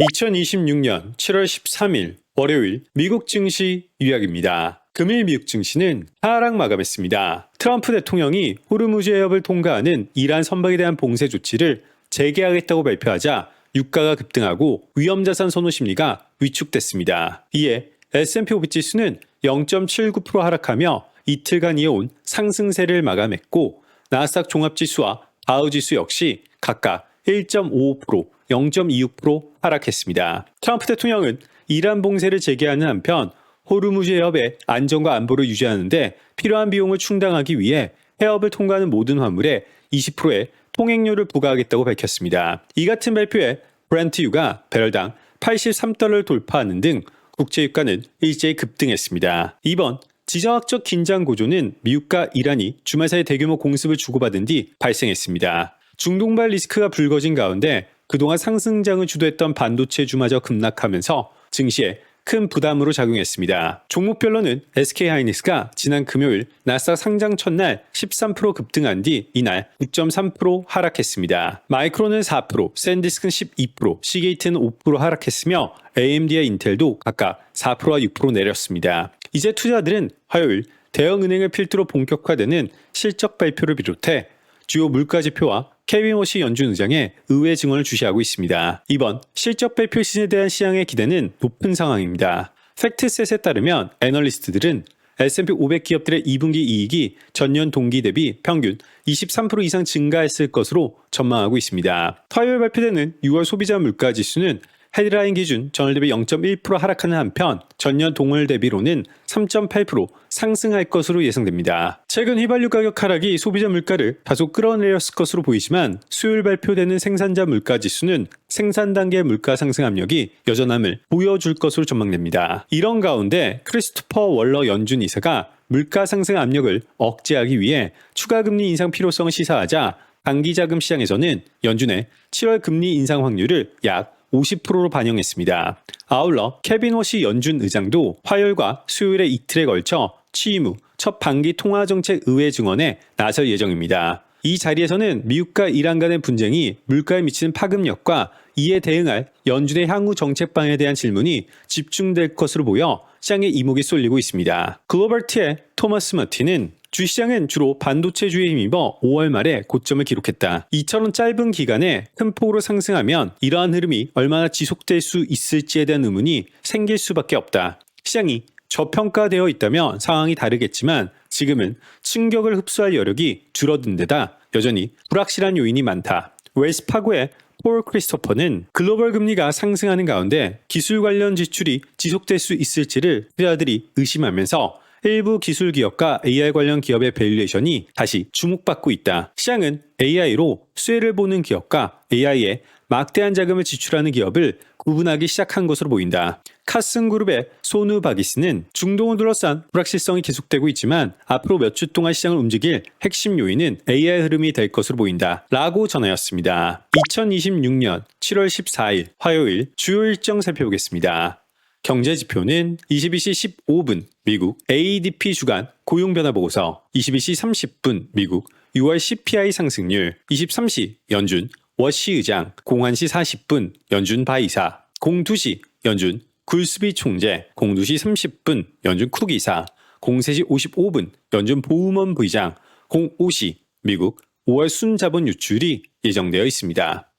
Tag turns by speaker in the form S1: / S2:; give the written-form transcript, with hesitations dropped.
S1: 2026년 7월 13일 월요일 미국 증시 요약입니다. 금일 미국 증시는 하락 마감했습니다. 트럼프 대통령이 호르무즈 해협을 통과하는 이란 선박에 대한 봉쇄 조치를 재개하겠다고 발표하자 유가가 급등하고 위험자산 선호 심리가 위축됐습니다. 이에 S&P 500 지수는 0.79% 하락하며 이틀간 이어온 상승세를 마감했고 나스닥 종합지수와 다우지수 역시 각각 1.55%, 0.26% 하락했습니다. 트럼프 대통령은 이란 봉쇄를 재개하는 한편 호르무즈 해협의 안전과 안보를 유지하는 데 필요한 비용을 충당하기 위해 해협을 통과하는 모든 화물에 20%의 통행료를 부과하겠다고 밝혔습니다. 이 같은 발표에 브렌트유가 배럴당 83달러를 돌파하는 등 국제유가는 일제히 급등했습니다. 이번 지정학적 긴장 고조는 미국과 이란이 주말 사이 대규모 공습을 주고받은 뒤 발생했습니다. 중동발 리스크가 불거진 가운데 그동안 상승장을 주도했던 반도체주마저 급락하면서 증시에 큰 부담으로 작용했습니다. 종목별로는 SK하이닉스가 지난 금요일 나스닥 상장 첫날 13% 급등한 뒤 이날 9.3% 하락했습니다. 마이크론은 4%, 샌디스크는 12%, 시게이트는 5% 하락했으며 AMD와 인텔도 각각 4%와 6% 내렸습니다. 이제 투자들은 화요일 대형은행을 필두로 본격화되는 실적 발표를 비롯해 주요 물가지표와 케빈 워시 연준 의장의 의회 증언을 주시하고 있습니다. 이번 실적 발표 시즌에 대한 시장의 기대는 높은 상황입니다. 팩트셋에 따르면 애널리스트들은 S&P 500 기업들의 2분기 이익이 전년 동기 대비 평균 23% 이상 증가했을 것으로 전망하고 있습니다. 화요일 발표되는 6월 소비자 물가 지수는 헤드라인 기준 전월 대비 0.1% 하락하는 한편 전년 동월 대비로는 3.8% 상승할 것으로 예상됩니다. 최근 휘발유 가격 하락이 소비자 물가를 다소 끌어내렸을 것으로 보이지만 수요일 발표되는 생산자 물가 지수는 생산 단계 물가 상승 압력이 여전함을 보여줄 것으로 전망됩니다. 이런 가운데 크리스토퍼 월러 연준 이사가 물가 상승 압력을 억제하기 위해 추가 금리 인상 필요성을 시사하자 단기자금 시장에서는 연준의 7월 금리 인상 확률을 약 50%로 반영했습니다. 아울러 케빈 워시 연준 의장도 화요일과 수요일의 이틀에 걸쳐 취임 후 첫 반기 통화정책 의회 증언에 나설 예정입니다. 이 자리에서는 미국과 이란 간의 분쟁이 물가에 미치는 파급력과 이에 대응할 연준의 향후 정책 방향에 대한 질문이 집중될 것으로 보여 시장의 이목이 쏠리고 있습니다. 글로벌티의 토마스 마틴은 주시장은 주로 반도체주에 힘입어 5월 말에 고점을 기록했다. 이처럼 짧은 기간에 큰 폭으로 상승하면 이러한 흐름이 얼마나 지속될 수 있을지에 대한 의문이 생길 수밖에 없다. 시장이 저평가되어 있다면 상황이 다르겠지만 지금은 충격을 흡수할 여력이 줄어든 데다 여전히 불확실한 요인이 많다. 웰스파고의 폴 크리스토퍼는 글로벌 금리가 상승하는 가운데 기술 관련 지출이 지속될 수 있을지를 투자자들이 의심하면서 일부 기술 기업과 AI 관련 기업의 밸류에이션이 다시 주목받고 있다. 시장은 AI로 수혜를 보는 기업과 AI에 막대한 자금을 지출하는 기업을 구분하기 시작한 것으로 보인다. 카슨그룹의 소누 바기스는 중동을 둘러싼 불확실성이 계속되고 있지만 앞으로 몇 주 동안 시장을 움직일 핵심 요인은 AI 흐름이 될 것으로 보인다. 라고 전하였습니다. 2026년 7월 14일 화요일 주요 일정 살펴보겠습니다. 경제지표는 22시 15분 미국 ADP 주간 고용변화보고서, 22시 30분 미국 6월 CPI 상승률, 23시 연준 워시 의장, 01시 40분 연준 바이사, 02시 연준 굴스비 총재, 02시 30분 연준 쿡 이사, 03시 55분 연준 보우먼 부의장, 05시 미국 5월 순자본 유출이 예정되어 있습니다.